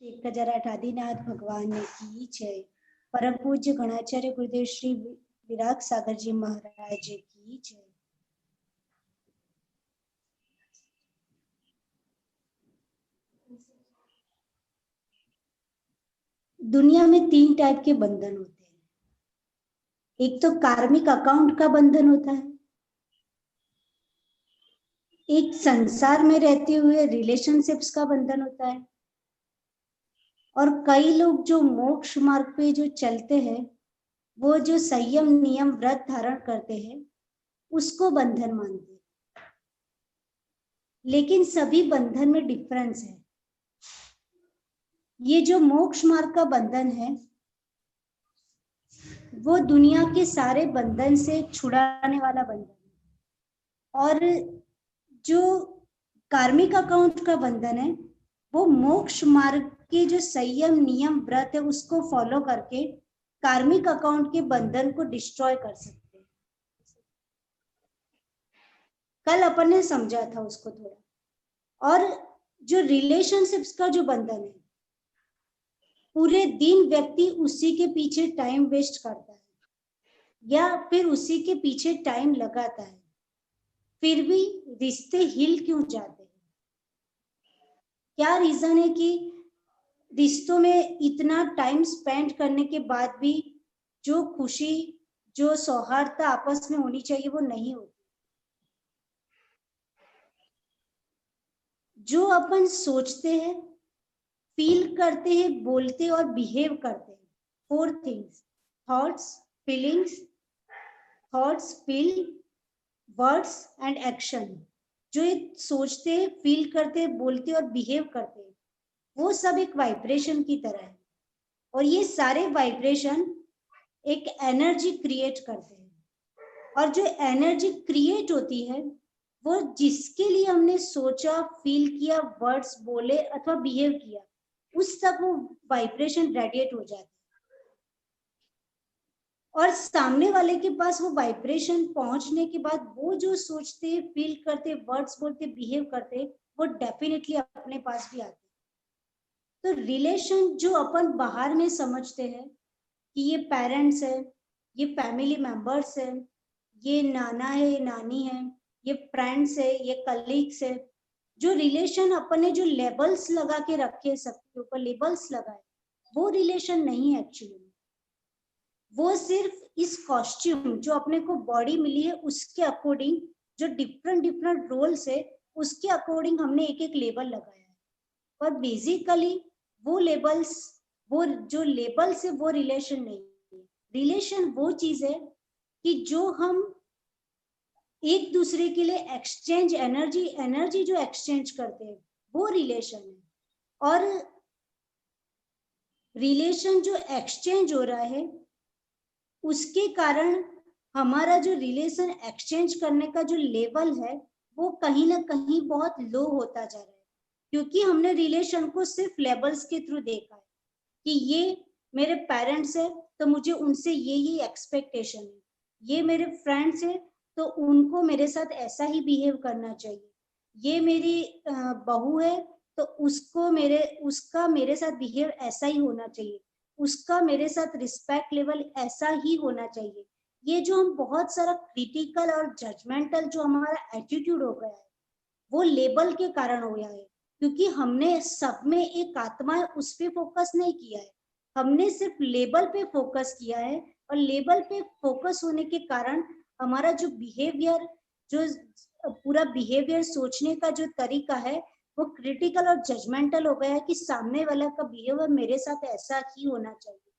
एक हजार आदिनाथ भगवान ने की जय। परम पूज्य गणाचार्य गुरुदेव श्री विराग सागर जी महाराज की जय। दुनिया में 3 टाइप के बंधन होते हैं। एक तो कार्मिक अकाउंट का बंधन होता है, एक संसार में रहते हुए रिलेशनशिप्स का बंधन होता है, और कई लोग जो मोक्ष मार्ग पे जो चलते हैं वो जो संयम नियम व्रत धारण करते हैं उसको बंधन मानते हैं। लेकिन सभी बंधन में डिफरेंस है। ये जो मोक्ष मार्ग का बंधन है वो दुनिया के सारे बंधन से छुड़ाने वाला बंधन है, और जो कार्मिक अकाउंट का बंधन है वो मोक्ष मार्ग के जो संयम नियम व्रत है उसको फॉलो करके कार्मिक अकाउंट के बंधन को डिस्ट्रॉय कर सकते हैं। कल अपन ने समझा था उसको थोड़ा। और जो रिलेशनशिप्स का जो बंधन है, पूरे दिन व्यक्ति उसी के पीछे टाइम वेस्ट करता है या फिर उसी के पीछे टाइम लगाता है, फिर भी रिश्ते हिल क्यों जाते हैं? क्या रीजन है कि रिश्तों में इतना टाइम स्पेंड करने के बाद भी जो खुशी, जो सौहार्दता आपस में होनी चाहिए वो नहीं होती? जो अपन सोचते हैं, फील करते हैं, बोलते और बिहेव करते हैं, 4 things: thoughts, feelings, thoughts, feel, words and action. जो ये सोचते हैं, फील करते हैं, बोलते और बिहेव करते हैं, वो सब एक वाइब्रेशन की तरह है, और ये सारे वाइब्रेशन एक एनर्जी क्रिएट करते हैं। और जो एनर्जी क्रिएट होती है वो जिसके लिए हमने सोचा, फील किया, वर्ड्स बोले अथवा बिहेव किया, उस तक वो वाइब्रेशन रेडिएट हो जाती है, और सामने वाले के पास वो वाइब्रेशन पहुंचने के बाद वो जो सोचते, फील करते, वर्ड्स बोलते, बिहेव करते, वो डेफिनेटली अपने पास भी आते। तो रिलेशन जो अपन बाहर में समझते हैं कि ये पेरेंट्स है, ये फैमिली मेंबर्स है, ये नाना है, नानी है, ये फ्रेंड्स है, ये कलीग्स है, जो रिलेशन अपन ने जो लेबल्स लगा के रखे, सबके ऊपर लेबल्स लगाए, वो रिलेशन नहीं है एक्चुअली। वो सिर्फ इस कॉस्ट्यूम जो अपने को बॉडी मिली है उसके अकॉर्डिंग, जो डिफरेंट डिफरेंट रोल्स है उसके अकॉर्डिंग हमने एक एक लेबल लगाया है, पर बेसिकली वो लेबल्स, वो जो लेबल्स है वो रिलेशन नहीं है। रिलेशन वो चीज है कि जो हम एक दूसरे के लिए एक्सचेंज एनर्जी जो एक्सचेंज करते हैं वो रिलेशन है। और रिलेशन जो एक्सचेंज हो रहा है उसके कारण हमारा जो रिलेशन एक्सचेंज करने का जो लेवल है वो कहीं ना कहीं बहुत लो होता जा रहा है, क्योंकि हमने रिलेशन को सिर्फ लेबल्स के थ्रू देखा है कि ये मेरे पेरेंट्स है तो मुझे उनसे ये एक्सपेक्टेशन है, ये मेरे फ्रेंड्स है तो उनको मेरे साथ ऐसा ही बिहेव करना चाहिए, ये मेरी बहू है तो उसका मेरे साथ बिहेव ऐसा ही होना चाहिए, उसका मेरे साथ रिस्पेक्ट लेवल ऐसा ही होना चाहिए। ये जो हम बहुत सारा क्रिटिकल और जजमेंटल जो हमारा एटीट्यूड हो गया है वो लेबल के कारण हो गया है, क्योंकि हमने सब में एक आत्मा है उस पे फोकस नहीं किया है, हमने सिर्फ लेबल पे फोकस किया है। और लेबल पे फोकस होने के कारण हमारा जो बिहेवियर, जो पूरा बिहेवियर, सोचने का जो तरीका है वो क्रिटिकल और जजमेंटल हो गया है कि सामने वाला का बिहेवियर मेरे साथ ऐसा ही होना चाहिए,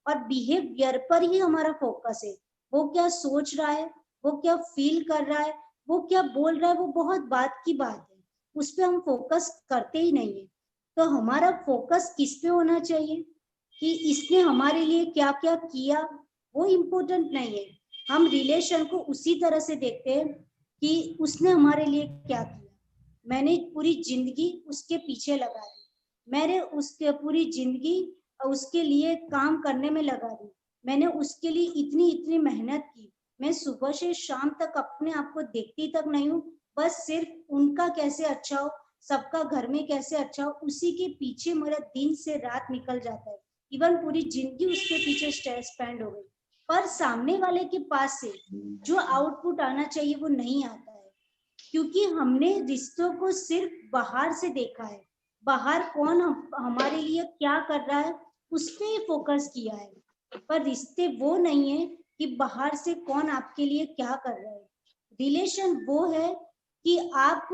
और बिहेवियर पर ही हमारा फोकस है। वो क्या सोच रहा है, वो क्या फील कर रहा है, वो क्या बोल रहा है, वो बहुत बात की बात है, उस पर हम फोकस करते ही नहीं है। तो हमारा फोकस किस पे होना चाहिए कि इसने हमारे लिए क्या क्या किया, वो इम्पोर्टेंट नहीं है। हम रिलेशन को उसी तरह से देखते हैं कि उसने हमारे लिए क्या किया, मैंने पूरी जिंदगी उसके पीछे लगा दी, मैंने उसके पूरी जिंदगी उसके लिए काम करने में लगा दी, मैंने उसके लिए इतनी इतनी मेहनत की, मैं सुबह से शाम तक अपने आप को देखती तक नहीं हूँ, बस सिर्फ उनका कैसे अच्छा हो, सबका घर में कैसे अच्छा हो, उसी के पीछे मेरा दिन से रात निकल जाता है, इवन पूरी जिंदगी उसके पीछे स्पेंड हो गई, पर सामने वाले के पास से जो आउटपुट आना चाहिए वो नहीं आता है, क्योंकि हमने रिश्तों को सिर्फ बाहर से देखा है, बाहर कौन हमारे लिए क्या कर रहा है उस पे ही फोकस किया है, पर रिश्ते वो नहीं है कि बाहर से कौन आपके लिए क्या कर रहा है। रिलेशन वो है कि आप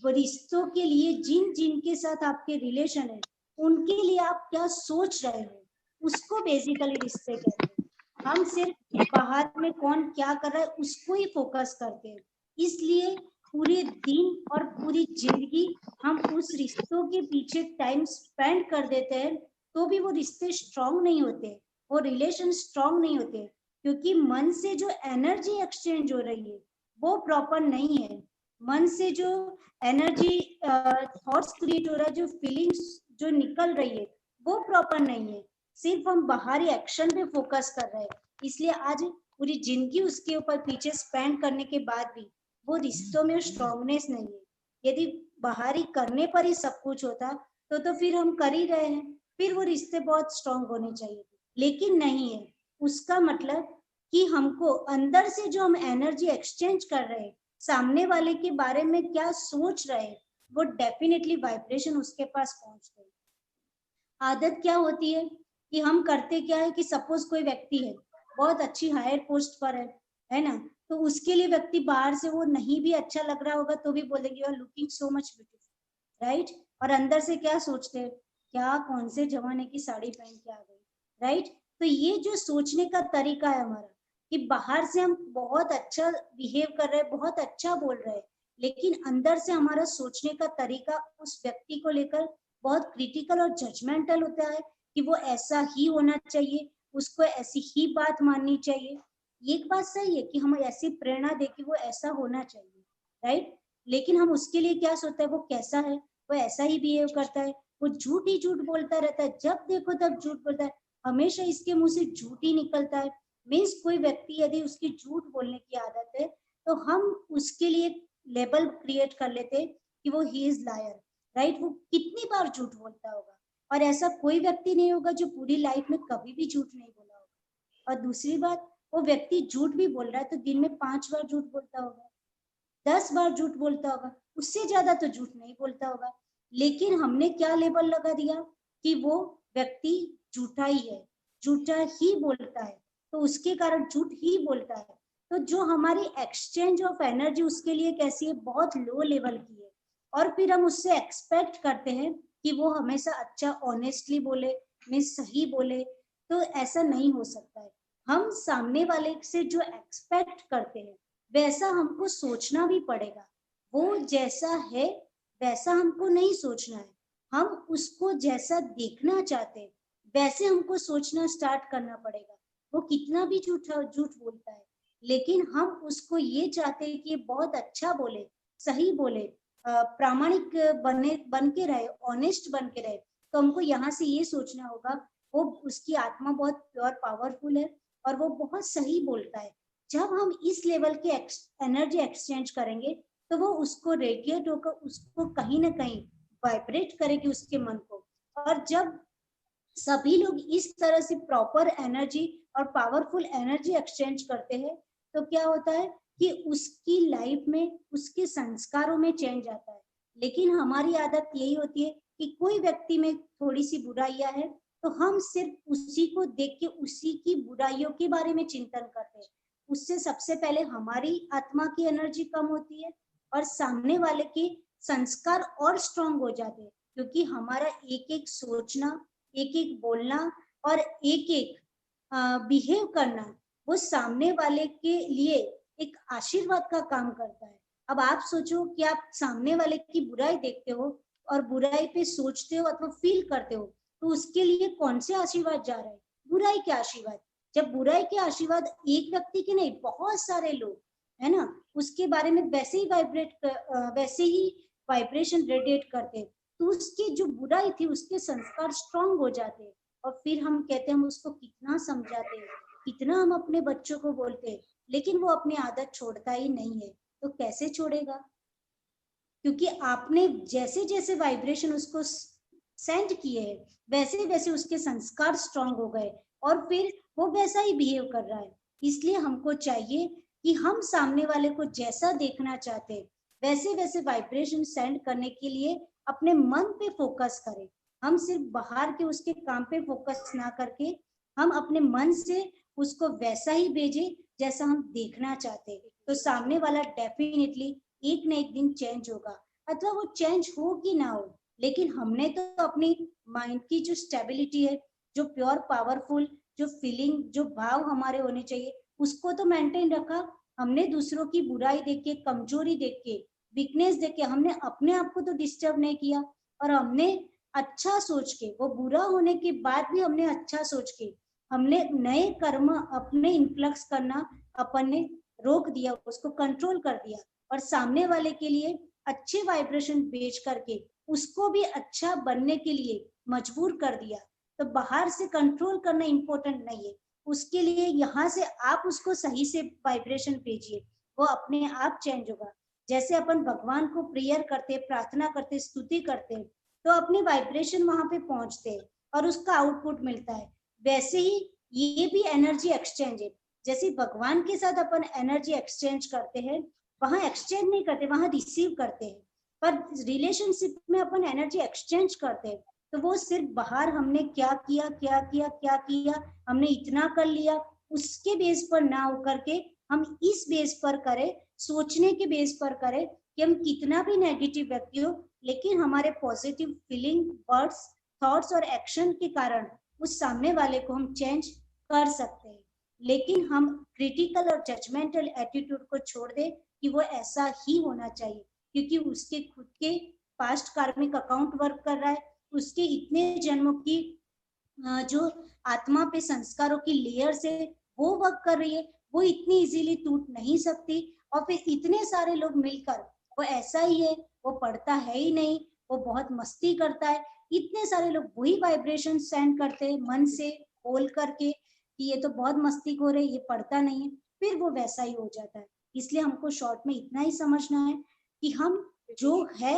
रिश्तों के लिए जिन जिन के साथ आपके रिलेशन है उनके लिए आप क्या सोच रहे हो, उसको बेसिकली रिश्ते कहते हैं। हम सिर्फ बाहर में कौन क्या कर रहा है उसको ही फोकस करते हैं, इसलिए पूरे दिन और पूरी जिंदगी हम उस रिश्तों के पीछे टाइम स्पेंड कर देते हैं, तो भी वो रिश्ते स्ट्रांग नहीं होते, वो रिलेशन स्ट्रांग नहीं होते, क्योंकि मन से जो एनर्जी एक्सचेंज हो रही है वो प्रॉपर नहीं है। मन से जो एनर्जी थॉट्स क्रिएट हो रहा है, जो फीलिंग्स जो निकल रही है वो प्रॉपर नहीं है, सिर्फ हम बाहरी एक्शन पे फोकस कर रहे हैं, इसलिए आज पूरी जिंदगी उसके ऊपर पीछे स्पेंड करने के बाद भी वो रिश्तों में स्ट्रांगनेस नहीं है। यदि बाहरी करने पर ही सब कुछ होता तो फिर हम कर ही रहे हैं, फिर वो रिश्ते बहुत स्ट्रांग होने चाहिए, लेकिन नहीं है। उसका मतलब कि हमको अंदर से जो हम एनर्जी एक्सचेंज कर रहे हैं, सामने वाले के बारे में क्या सोच रहे हैं, वो डेफिनेटली वाइब्रेशन उसके पास पहुंचते हैं। आदत क्या होती है कि हम करते क्या है कि सपोज कोई व्यक्ति है बहुत अच्छी हायर पोस्ट पर है ना, तो उसके लिए व्यक्ति बाहर से वो नहीं भी अच्छा लग रहा होगा तो भी बोलेंगे you are looking so much beautiful, right, और अंदर से क्या सोचते हैं, क्या कौन से जमाने की साड़ी पहन के आ गई, राइट। तो ये जो सोचने का तरीका है हमारा कि बाहर से हम बहुत अच्छा बिहेव कर रहे हैं, बहुत अच्छा बोल रहे हैं, लेकिन अंदर से हमारा सोचने का तरीका उस व्यक्ति को लेकर बहुत क्रिटिकल और जजमेंटल होता है कि वो ऐसा ही होना चाहिए, उसको ऐसी ही बात माननी चाहिए। एक बात सही है कि हम ऐसी प्रेरणा दे कि वो ऐसा होना चाहिए, राइट, लेकिन हम उसके लिए क्या सोचते हैं, वो कैसा है, वो ऐसा ही बिहेव करता है, वो झूठ ही झूठ बोलता रहता है, जब देखो तब झूठ बोलता है, हमेशा इसके मुंह से झूठ ही निकलता है। मीन्स कोई व्यक्ति यदि उसकी झूठ बोलने की आदत है तो हम उसके लिए लेबल क्रिएट कर लेते कि वो ही इज लायर, राइट, वो कितनी बार झूठ बोलता होगा, और ऐसा कोई व्यक्ति नहीं होगा जो पूरी लाइफ में कभी भी झूठ नहीं बोला होगा। और दूसरी बात, वो व्यक्ति झूठ भी बोल रहा है तो दिन में 5 बार झूठ बोलता होगा, 10 बार झूठ बोलता होगा, उससे ज्यादा तो झूठ नहीं बोलता होगा, लेकिन हमने क्या लेबल लगा दिया कि वो व्यक्ति झूठा ही है, झूठा ही बोलता है, तो उसके कारण झूठ ही बोलता है। तो जो हमारी एक्सचेंज ऑफ एनर्जी उसके लिए कैसी है, बहुत लो लेवल की है, और फिर हम उससे एक्सपेक्ट करते हैं कि वो हमेशा अच्छा ऑनेस्टली बोले, में सही बोले, तो ऐसा नहीं हो सकता है। हम सामने वाले से जो एक्सपेक्ट करते हैं वैसा हमको सोचना भी पड़ेगा, वो जैसा है वैसा हमको नहीं सोचना है, हम उसको जैसा देखना चाहते हैं वैसे हमको सोचना स्टार्ट करना पड़ेगा। वो कितना भी झूठ बोलता है, लेकिन हम उसको ये चाहते हैं कि बहुत अच्छा बोले, सही बोले, प्रामाणिक बन के रहे, ऑनेस्ट बन के रहे, तो हमको यहाँ से ये सोचना होगा वो उसकी आत्मा बहुत प्योर पावरफुल है और वो बहुत सही बोलता है। जब हम इस लेवल के एनर्जी एक्सचेंज करेंगे तो वो उसको रेडिएट होकर उसको कहीं ना कहीं वाइब्रेट करेगी उसके मन को, और जब सभी लोग इस तरह से प्रॉपर एनर्जी और पावरफुल एनर्जी एक्सचेंज करते हैं तो क्या होता है कि उसकी लाइफ में उसके संस्कारों में चेंज आता है। लेकिन हमारी आदत यही होती है कि कोई व्यक्ति में थोड़ी सी बुराइयां है तो हम सिर्फ उसी को देख के उसी की बुराइयों के बारे में चिंतन करते हैं, उससे सबसे पहले हमारी आत्मा की एनर्जी कम होती है और सामने वाले के संस्कार और स्ट्रांग हो जाते हैं, क्योंकि हमारा एक एक सोचना, एक एक बोलना और एक एक बिहेव करना वो सामने वाले के लिए एक आशीर्वाद का काम करता है। अब आप सोचो कि आप सामने वाले की बुराई देखते हो और बुराई पे सोचते हो अथवा फील करते हो, तो उसके लिए कौन से आशीर्वाद जा रहे हैं, बुराई के आशीर्वाद। जब बुराई के आशीर्वाद एक व्यक्ति के नहीं बहुत सारे लोग है ना उसके बारे में वैसे ही वैसे ही वाइब्रेशन रेडिएट करते, तो उसकी जो बुराई थी उसके संस्कार स्ट्रांग हो जाते, और फिर हम कहते हैं हम उसको कितना समझाते, कितना हम अपने बच्चों को बोलते, लेकिन वो अपनी आदत छोड़ता ही नहीं है, तो कैसे छोड़ेगा। क्योंकि आपने जैसे जैसे वाइब्रेशन उसको सेंड किए है, वैसे वैसे उसके संस्कार स्ट्रांग हो गए और फिर वो वैसा ही बिहेव कर रहा है। इसलिए हमको चाहिए कि हम सामने वाले को जैसा देखना चाहते हैं वैसे वैसे वाइब्रेशन सेंड करने के लिए अपने मन पे फोकस करें। हम सिर्फ बाहर के उसके काम पे फोकस ना करके हम अपने मन से उसको वैसा ही भेजें जैसा हम देखना चाहते हैं। तो सामने वाला डेफिनेटली एक न एक दिन चेंज होगा, अथवा वो चेंज हो कि ना हो, लेकिन हमने तो अपनी माइंड की जो स्टेबिलिटी है, जो प्योर पावरफुल जो फीलिंग जो भाव हमारे होने चाहिए उसको तो मेंटेन रखा। हमने दूसरों की बुराई देख के, कमजोरी देख के, वीकनेस देख के हमने अपने आप को तो डिस्टर्ब नहीं किया, और हमने अच्छा सोच के, वो बुरा होने के बाद भी हमने अच्छा सोच के हमने नए कर्म अपने इन्फ्लक्स करना अपन ने रोक दिया, उसको कंट्रोल कर दिया, और सामने वाले के लिए अच्छे वाइब्रेशन भेज करके उसको भी अच्छा बनने के लिए मजबूर कर दिया। तो बाहर से कंट्रोल करना इम्पोर्टेंट नहीं है, उसके लिए यहाँ से आप उसको सही से वाइब्रेशन भेजिए, वो अपने आप चेंज होगा। जैसे अपन भगवान को प्रेयर करते, प्रार्थना करते, स्तुति करते, तो अपनी वाइब्रेशन वहां पे पहुंचते हैं और उसका आउटपुट मिलता है। वैसे ही ये भी एनर्जी एक्सचेंज है। जैसे भगवान के साथ अपन एनर्जी एक्सचेंज करते हैं, वहां एक्सचेंज नहीं करते, वहां रिसीव करते हैं। पर रिलेशनशिप में अपन एनर्जी एक्सचेंज करते हैं, तो वो सिर्फ बाहर हमने क्या किया क्या किया क्या किया, हमने इतना कर लिया, उसके बेस पर ना होकर के हम इस बेस पर करें, सोचने के बेस पर करें कि हम कितना भी नेगेटिव व्यक्ति हो, लेकिन हमारे पॉजिटिव फीलिंग, वर्ड्स, थॉट्स और एक्शन के कारण उस सामने वाले को हम चेंज कर सकते हैं। लेकिन हम क्रिटिकल और जजमेंटल एटीट्यूड को छोड़ दें कि वो ऐसा ही होना चाहिए, क्योंकि उसके खुद के पास्ट कार्मिक अकाउंट वर्क कर रहा है, उसके इतने जन्मों की जो आत्मा पे संस्कारों की लेयर से वो वर्क कर रही है, वो इतनी इजीली टूट नहीं सकती। और फिर इतने सारे लोग मिलकर वो ऐसा ही है, वो पढ़ता है ही नहीं, वो बहुत मस्ती करता है, इतने सारे लोग वही वाइब्रेशन सेंड करते हैं मन से बोल करके कि ये तो बहुत मस्तीखोर है, ये पढ़ता नहीं है, फिर वो वैसा ही हो जाता है। इसलिए हमको शॉर्ट में इतना ही समझना है कि हम जो है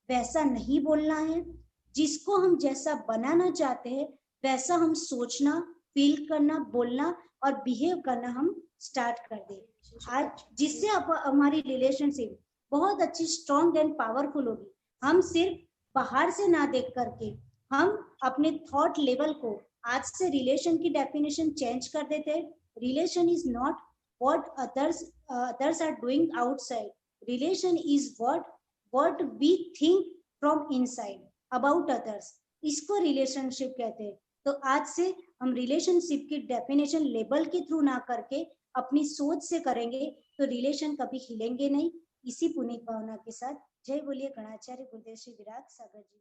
वैसा नहीं बोलना है, जिसको हम जैसा बनाना चाहते हैं वैसा हम सोचना, फील करना, बोलना और बिहेव करना हम स्टार्ट कर दें आज, जिससे हमारी रिलेशनशिप बहुत अच्छी, स्ट्रॉन्ग एंड पावरफुल होगी। हम सिर्फ बाहर से ना देख करके हम अपने थॉट लेवल को आज से रिलेशन की डेफिनेशन चेंज कर देते हैं। Relation is not what others are doing outside. Relation is what we think from inside about others. इसको रिलेशनशिप कहते हैं। तो आज से हम रिलेशनशिप की डेफिनेशन लेबल के थ्रू ना करके अपनी सोच से करेंगे तो रिलेशन कभी हिलेंगे नहीं। इसी पुनीत भावना के साथ जय बोलिए गणाचार्य गुरुदेव श्री विराट सागर जी।